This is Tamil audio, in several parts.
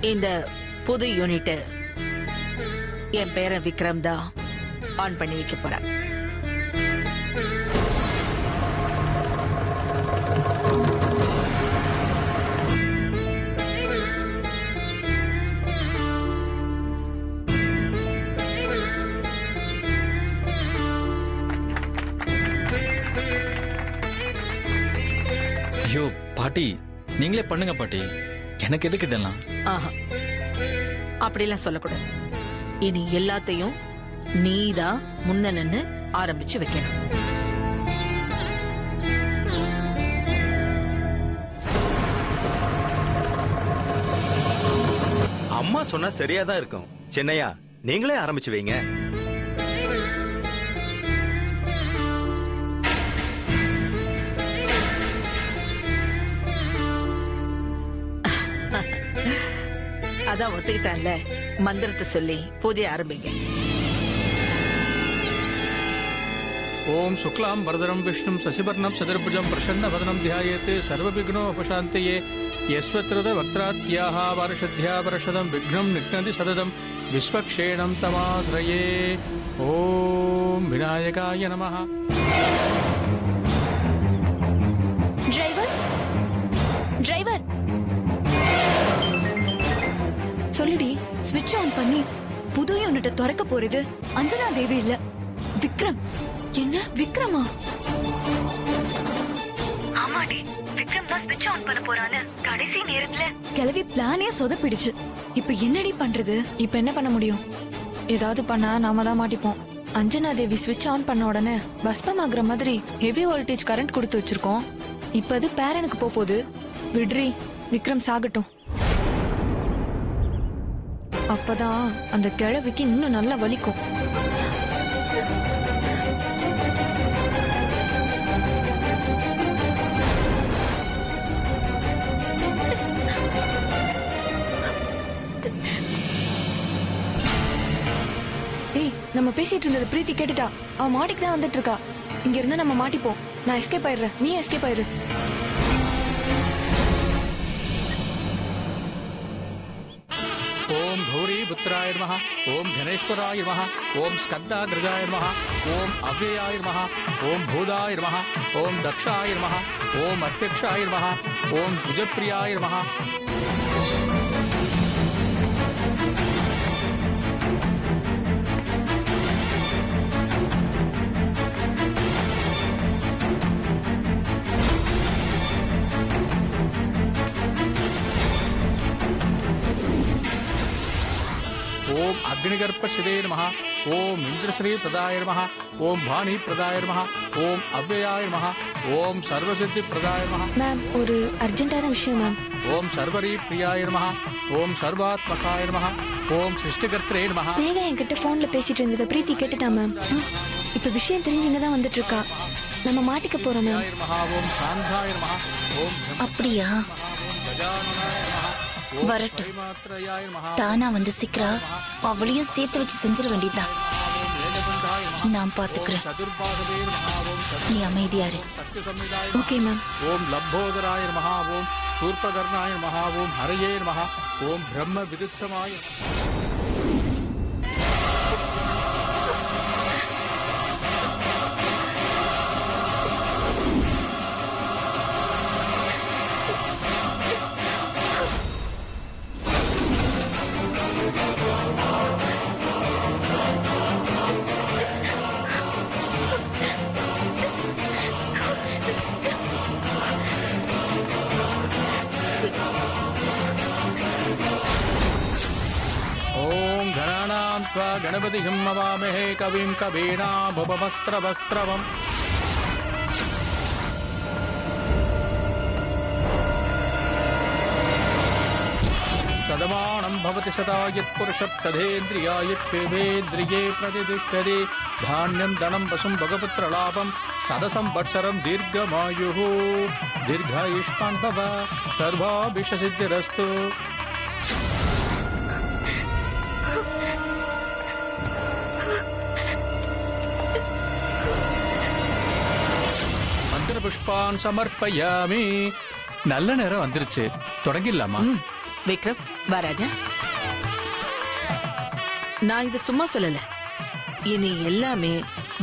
இந்த புது யூனிட் என் பேரன் விக்ரம் தான் ஆன் பண்ணி வைக்க போறேன். ஐயோ பாட்டி, நீங்களே பண்ணுங்க பாட்டி, எனக்கு எதுக்கு இதெல்லாம்? ஆஹா, அப்படிலாம் சொல்லக்கூடாது. இனி எல்லாத்தையும் நீதான் முன்ன நின்னு ஆரம்பிச்சு வைக்கணும். அம்மா சொன்னா சரியா தான் இருக்கும். சின்னையா, நீங்களே ஆரம்பிச்சு வைங்க. அதான் ஒத்துக்கிட்டான்ல, மந்திரத்தை சொல்லி பூஜை ஆரம்பிங்க. ஓம் சுக்லாம் வரதரம் விஷ்ணும் சசிவர்ணம் சதுர்புஜம் பிரசன்ன வதனம் தியாயேத் சர்வவிக்னோ உபசாந்தயே யஸ்வத்ரத வக்த்ராத்யாஹ வருஷத்யா வருஷதம் விக்னம் நிக்னதி சததம் விஸ்வக்ஷேணம் தமாஸ்ரயே. ஓம் விநாயகாய நமஹ. டிரைவர், டிரைவர் சொல்லுடி. ஸ்விட்ச் ஆன் பண்ணி புது யூனிட்டை திறக்க போறது அஞ்சனா தேவி இல்ல, விக்ரம். என்ன விக்ரமா? ஆமாடி, விக்ரம் தான் ஸ்விட்ச் ஆன் பண்ண போறான்னு கடைசி நேரத்துல கிளவி பிளானே சொதப்பிடுச்சு. இப்ப என்னடி பண்றது? இப்ப என்ன பண்ண முடியும்? ஏதாவது பண்ணா நாம தான் மாட்டிப்போம். அஞ்சனா தேவி ஸ்விட்ச் ஆன் பண்ண உடனே பஸ்பமாகற மாதிரி ஹெவி வோல்டேஜ் கரண்ட் கொடுத்து வச்சிருக்கோம். இப்ப அது பேரனுக்கு போகுது. விட்ரி, விக்ரம் சாகட்டும். அப்பதான் அந்த கிழவிக்கு இன்னும் நல்லா வலிக்கும். ஏய், நம்ம பேசிட்டு இருந்தது பிரீத்தி கேட்டுட்டா. அவ மாடிக்கு தான் வந்துட்டு இருக்கா. இங்க இருந்து நம்ம மாட்டிப்போம். நான் எஸ்கேப் ஆயிடுறேன், நீ எஸ்கேப் ஆயிரு. ஓம் கௌரி புத்திராய நமஹ. ஓம் கணேஸ்வராய நமஹ. ஓம் ஸ்கந்தாகிருஜாய நமஹ. ஓம் அவ்யயாய நமஹ. ஓம் பூதாய நமஹ. ஓம் தக்ஷாய நமஹ. ஓம் அத்தியக்ஷாய நமஹ. ஓம் புஜப்பிரியாய நமஹ. ओम अग्निगर्भ शिवे नमः. ओम इंद्रश्री प्रदाय नमः. ओम भानी प्रदाय नमः. ओम अव्ययाय नमः. ओम सर्वसिद्धि प्रदाय नमः. மேம், ஒரு அர்ஜென்ட்டான விஷயம் மேம். ओम सर्वरी प्रियाय नमः. ओम सर्वात्मकाय नमः. ओम सृष्टिकर्त्रे नमः. ஸ்னேகா என்கிட்ட போன்ல பேசிட்டு இருந்தத பிரீத்தி கேட்டுட்டா மேம். இப்ப விஷயம் தெரிஞ்சுங்க தான் வந்துட்டு இருக்கா. நம்ம மாட்டிக்க போறோம் மேம். ओम शांताय नमः. ओम அப்படியா? வரட்டும், தானா வந்து சிக்ரா அவளையும் சேர்த்து வச்சு செஞ்சிட வேண்டியதுதான். நான் பாத்துக்கிறேன், நீ அமைதியாரு. Okay ma'am. ओम लंबोदराय नमः. ओम शूर्पकर्णाय नमः. ओम हरये नमः. ओम ब्रह्म विदित्तमाय. गणपति हिमवामहे कविं कवीनामुपमस्त्रवस्त्रवम्. तदमानं भवति सदा यत्पुरुषत्तदेन्द्रियायत्वेन्द्रिये प्रतिष्ठते. धान्यं धनं वसुं भगपुत्रलाभं सदसंवत्सरं दीर्घमायुः. दीर्घायुष्मान् भव, सर्वाभिष्टसिद्धिरस्तु. புஷ்பான் சமர்ப்பயாமி. நல்ல நேரம் வந்துருச்சு, தொடங்கிடலாமா? விக்ரம், வராஜா, நான் இது சும்மா சொல்லல. இனி எல்லாமே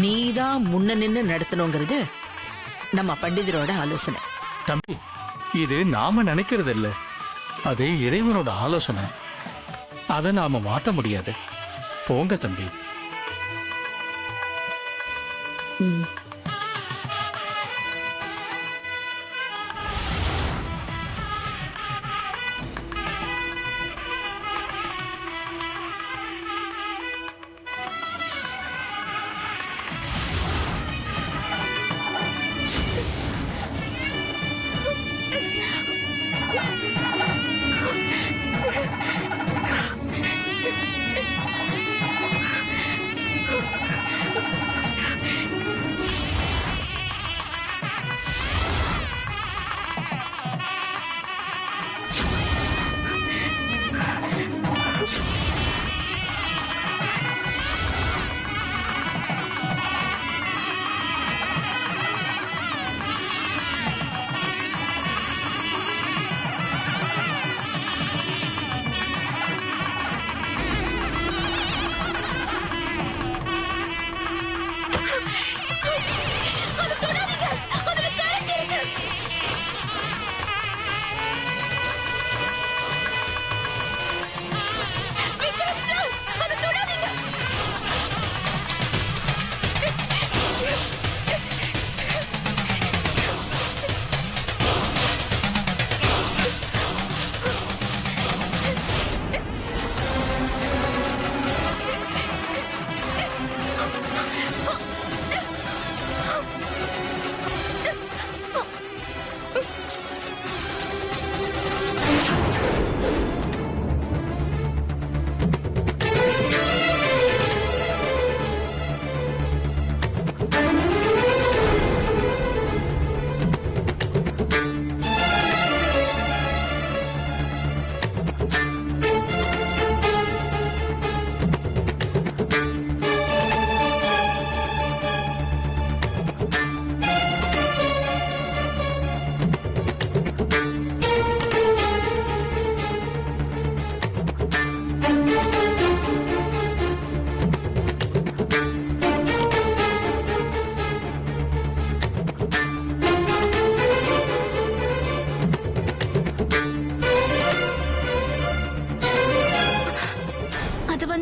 நீதான் முன்ன நின்னு நடத்தணுங்கிறது நம்ம பண்டிதரோட ஆலோசனை. தம்பி, இது நாம நினைக்கிறது இல்ல, அது இறைவனோட ஆலோசனை. அதை நாம மாற்ற முடியாது. போங்க தம்பி. ம்.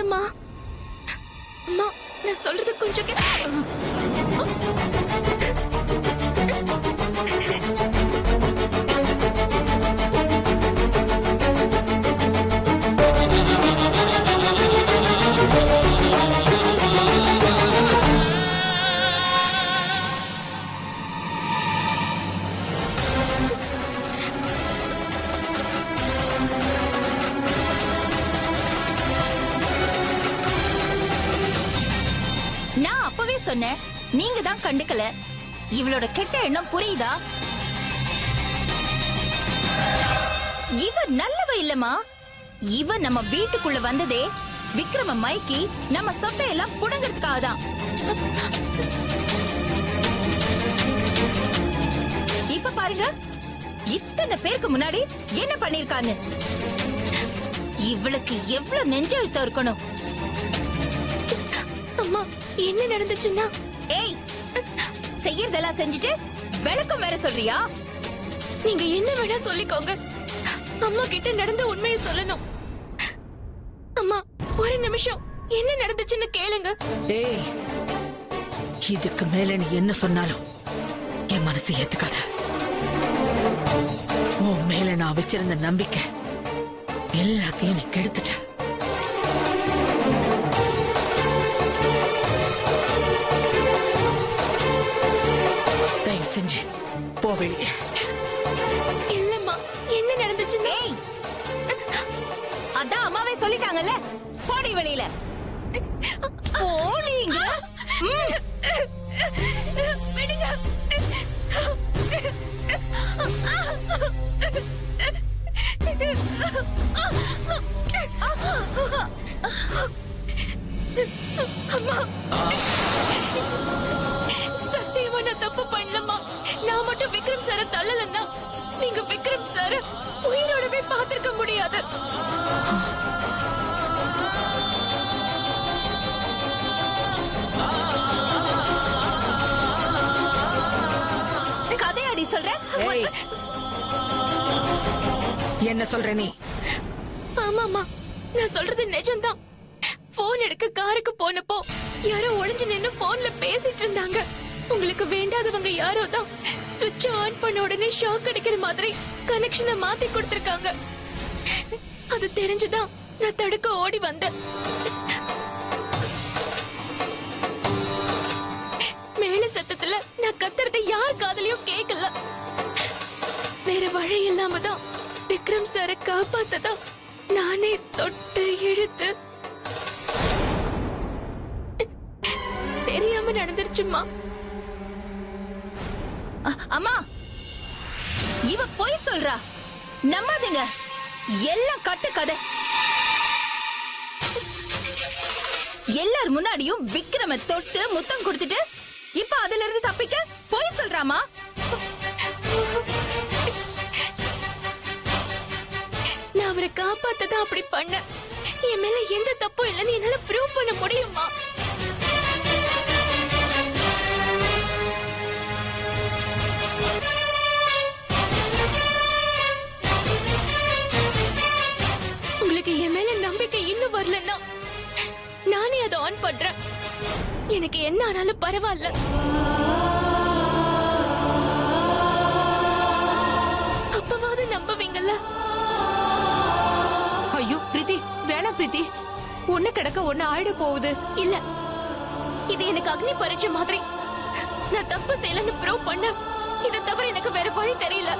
அம்மா, நான் சொல்றது கொஞ்சம் சொன்னேன், நீங்க தான் கண்டுக்கல. இவளோட கெட்ட எண்ணம் புரியுதா? இவ நல்லவ இல்லம்மா. இவ நம்ம வீட்டுக்குள்ள வந்ததே விக்ரம மைக்கி நம்ம சொத்தையெல்லாம் புடுங்கிறதுக்காக தான். இப்ப பாருங்க, இத்தனை பேருக்கு முன்னாடி என்ன பண்ணிருக்கான்னு. இவளுக்கு எவ்வளவு நெஞ்செழுத்தம் இருக்கணும். அம்மா, என்ன நடந்துச்சுன்னா? ஏய், செய்யறதெல்லாம் செஞ்சுட்டு விளக்கம் வேற சொல்றியா? நீங்க என்ன வேணா சொல்லிக்கோங்க, அம்மா கிட்ட நடந்த உண்மையை சொல்லணும். அம்மா, ஒரு நிமிஷம், என்ன நடந்துச்சுன்னு கேளுங்க. ஏய், இதுக்கு மேல நீ என்ன சொன்னாலும் என் மனசு ஏத்துக்காத. உன் மேல நான் வச்சிருந்த நம்பிக்கை எல்லாத்தையும் நீ கெடுத்துட்ட. தயவு செஞ்சு போ வெளியே. இல்லம்மா, என்ன நடந்துச்சுன்னு? அதான் அம்மாவே சொல்லிட்டாங்கல்ல, போடி வெளியில. போடிங்க. விடுங்க. அம்மா, சத்தியமா நான் தப்பு பண்ணலம்மா. நான் மட்டும் விக்ரம் சார தள்ளலன்னா நீங்க விக்ரம் சார உயிரோடவே பார்த்திருக்க முடியாது. கதையாடி சொல்றேன். ஏய், என்ன சொல்ற நீ? ஆமாமா, நான் சொல்றது நிஜம்தான். போன் எடுக்க காருக்கு போனப்போ யாரோ ஒளிஞ்சு நின்னு போன்ல பேசிட்டு இருந்தாங்க. உங்களுக்கு வேண்டாதவங்க யாரோ தான் சுவிட்ச் ஆன் பண்ண உடனே ஷாக் அடிக்கிற மாதிரி கனெக்ஷனை மாத்தி கொடுத்திருக்காங்க. அது தெரிஞ்சுதான் நான் தடுக்க ஓடி வந்தேன். மேல சத்தத்துல நான் கத்துறது யார் காதலையும் கேட்கல. வேற வழி இல்லாம தான் விக்ரம் சாரை காப்பாத்ததான் நானே தொட்டு இழுத்து. தெரியாம நடந்துருச்சுமா. அம்மா, இவ பொய் சொல்றா, நம்பாதீங்க. எல்லாம் கட்டு கதை. எல்லார் முன்னாடியும் விக்ரம தொட்டு முத்தம் கொடுத்துட்டு இப்ப அதுல இருந்து தப்பிக்க பொய் சொல்றாமா? நான் அவரை காப்பாத்ததான் அப்படி பண்ண. என் மேல எந்த தப்பும் இல்லைன்னு என்னால ப்ரூவ் பண்ண முடியுமா? உங்களுக்கு என் மேல நம்பிக்கை இன்னும் வரலன்னா நானே அதை ஆன் பண்றேன். எனக்கு என்ன ஆனாலும் பரவாயில்ல. அப்பவாவது நம்புவீங்கல்ல? ஐயோ பிரீத்தி, வேணாம் பிரீத்தி. ஒண்ணு கிடக்க ஒண்ணு ஆயிட போகுது. இல்ல, இது எனக்கு அக்னி பரீட்சை மாதிரி. நான் தப்பு செய்யலன்னு ப்ரூவ் பண்ண இதை தவிர எனக்கு வேற வழி தெரியல.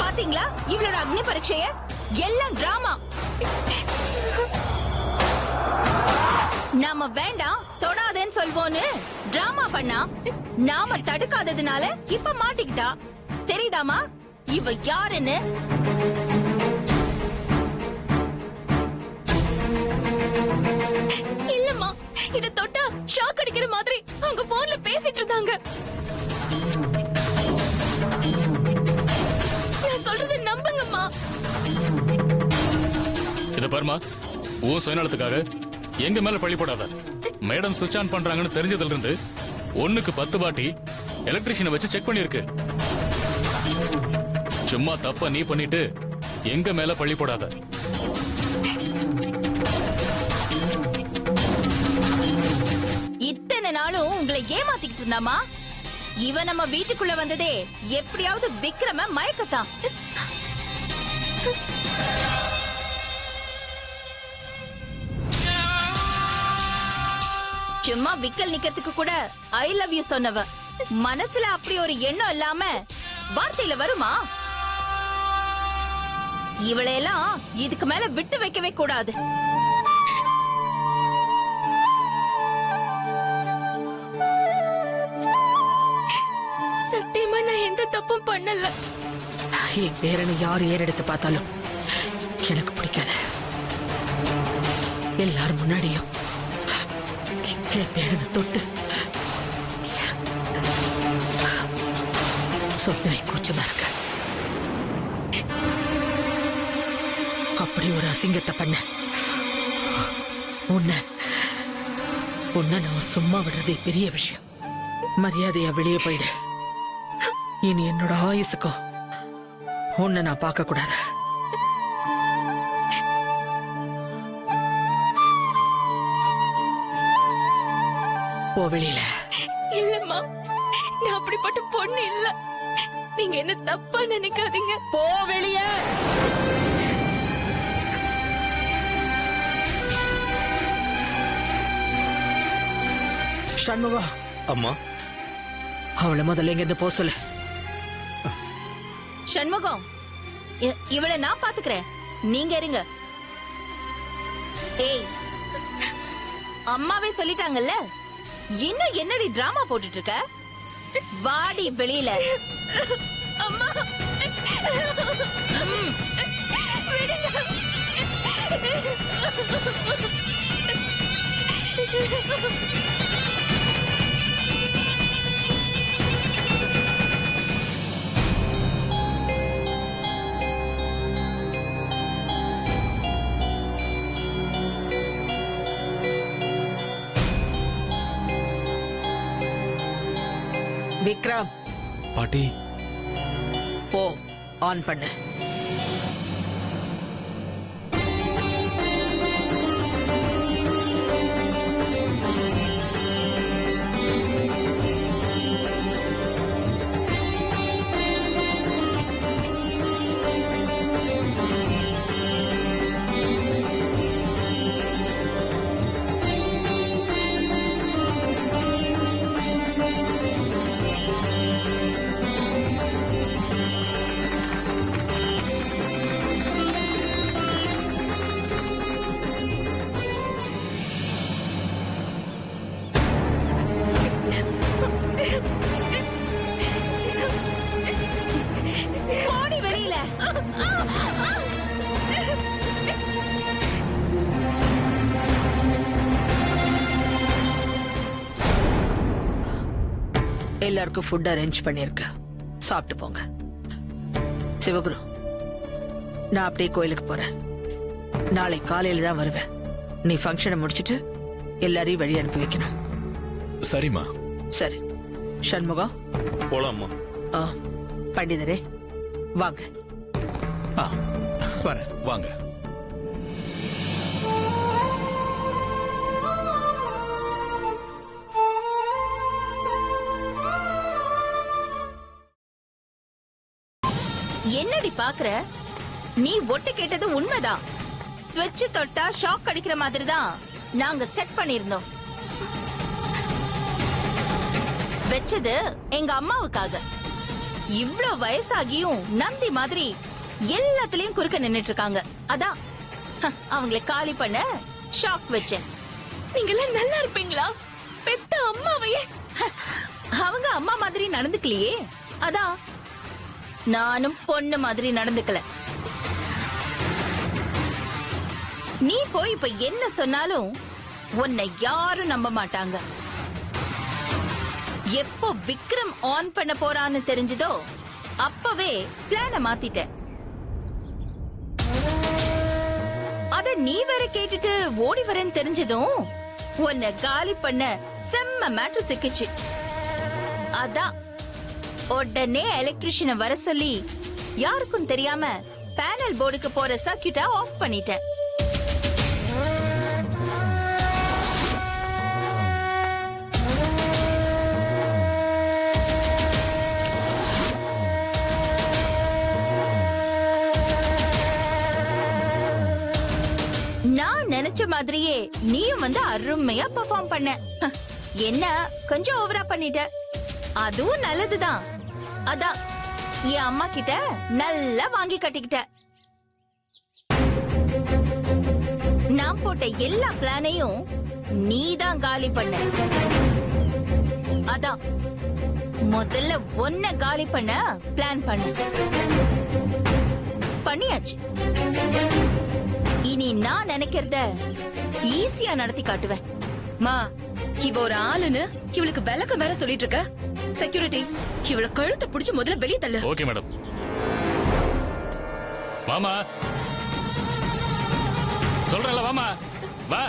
பாத்தீங்களா இவளோட அக்னி பரீட்சைய? எல்லாம் டிராமா. நாம வேண்டாம் தொடாதேன்னு சொல்வோன்னு டிராமா பண்ணா நாம தடுக்காததுனால இப்ப மாட்டிக்கிட்டா. தெரியுதாமா இவ யாருன்னு? இல்லம்மா, இத தொட்டா ஷாக் அடிக்கிற மாதிரி அவங்க போன்ல பேசிட்டு இருந்தாங்க. நான் சொல்றது நம்புங்கம்மா. இத பாருமா, உன் சுயநலத்துக்காக எங்க மேல பழி போடாத. மேடம் சுவிட்ச் ஆன் பண்றாங்கன்னு தெரிஞ்சதுல இருந்து 1க்கு 10 வாட்டி எலக்ட்ரிஷியனை வச்சு செக் பண்ணிருக்கு. சும்மா தப்ப நீ பண்ணிட்டு எங்க மேல பழி போடாத. இத்தனை நாளும் உங்களை ஏமாத்திக்கிட்டு இருந்தாமா? இவ நம்ம வீட்டுக்குள்ள வந்ததே எப்படியாவது விக்ரம மயக்கத்தான். சும்மா விக்கல் நிக்கிறதுக்கு கூட ஐ லவ் யூ சொன்னவ மனசுல அப்படி ஒரு எண்ணம் இல்லாம வார்த்தையில வருமா? இவளையெல்லாம் இதுக்கு மேல விட்டு வைக்கவே கூடாது. சத்தியமா நான் எந்த தப்பும் பண்ணல. என் பேரனை யார் ஏறெடுத்து பார்த்தாலும் எனக்கு பிடிக்காத. எல்லாரும் முன்னாடியும் என் பேரனை தொட்டு சொல்லவே கூச்சமா இருக்க. அப்படி ஒரு அசிங்கத்தை பண்ண உன்னை உன்னை நான் சும்மா விடுறதே பெரிய விஷயம். மரியாதையா வெளியே போயிடு. இனி என்னோட ஆயுசுக்கும் உன்னை நான் பார்க்க கூடாது. போ வெளியில. இல்லம்மா, நான் அப்படிப்பட்ட பொண்ணு இல்ல. நீங்க என்ன தப்பா நினைக்காதீங்க. போ வெளியே. சண்முகம், அம்மா, அவளை முதல்ல இங்க இருந்து போ சொல்லு. சண்முகம், இவளை நான் பாத்துக்கிறேன், நீங்க இருங்க. ஏய், அம்மாவே சொல்லிட்டாங்கல்ல, இன்னும் என்னடி டிராமா போட்டுட்டு இருக்க? வாடி வெளியில. அம்மா, விக்ரம், பாட்டி போ ஆன் பண்ணு. போடி வெளியில. எல்லாருக்கும் ஃபுட் அரேஞ்ச் பண்ணிருக்க, சாப்பிட்டு போங்க. சிவகுரு, நான் அப்படியே கோயிலுக்கு போறேன். நாளை காலையில தான் வருவேன். நீ ஃபங்க்ஷனை முடிச்சிட்டு எல்லாரையும் வழி அனுப்பி வைக்கணும். சரிம்மா. சரி. சண்முகம், போலாம்மா. பண்டிதரே வாங்க. வரேன். வாங்க. என்னடி பாக்குற? நீ ஒட்டு கேட்டது உண்மைதான். ஸ்விட்ச் தொட்டா ஷாக் அடிக்கிற மாதிரி தான் நாங்க செட் பண்ணிருந்தோம். வெச்சது எங்க அம்மாவுக்காக. இவ்ளோ வயசாகியும் நந்தி மாதிரி எல்லாத்துலயும் குறுக்க நின்னுட்டு இருக்காங்க. அதான் அவங்களை காலி பண்ண ஷாக் வச்சேன். நீங்கெல்லாம் நல்லா இருப்பீங்களா? பெத்த அம்மாவையே. அவங்க அம்மா மாதிரி நடந்துக்கலையே, அதான் நானும் பொண்ணு மாதிரி நடந்துக்கல. நீ போய் இப்ப என்ன சொன்னாலும் உன்னை யாரும் நம்ப மாட்டாங்க. எப்போ விக்ரம் ஆன் பண்ண போறான்னு தெரிஞ்சதோ அப்பவே பிளான மாத்திட்டேன். அத நீ வேற கேட்டுட்டு ஓடி வரேன்னு தெரிஞ்சதும் உன்னை காலி பண்ண செம்ம மேட்ரு சிக்கிச்சு. அதான் உடனே எலக்ட்ரிஷியனை வர சொல்லி யாருக்கும் தெரியாம பேனல் போர்டுக்கு போற சர்க்யூட்டை ஆஃப் பண்ணிட்டேன். நான் நினைச்ச மாதிரியே நீயும் வந்து அருமையா பெர்ஃபார்ம் பண்ண. என்ன கொஞ்சம் ஓவரா பண்ணிட்ட, அதுவும் நல்லதுதான். அதான் என் அம்மா கிட்ட நல்லா வாங்கி கட்டிக்கிட்ட. நான் போட்ட எல்லா பிளானையும் நீதான் காலி பண்ண. அதான் முதல்ல ஒன்ன காலி பண்ண பிளான் பண்ண. பண்ணியாச்சு. இனி நான் நினைக்கிறத ஈஸியா நடத்தி காட்டுவேன். மா, இவ ஒரு ஆளுன்னு இவளுக்கு விளக்க வேற சொல்லிட்டு இருக்க. செக்யூரிட்டி, இவள கழுத்தை பிடிச்சு முதல்ல வெளியே தள்ளு. Okay madam. வாமா, சொல்றேன்ல வாமா, வா.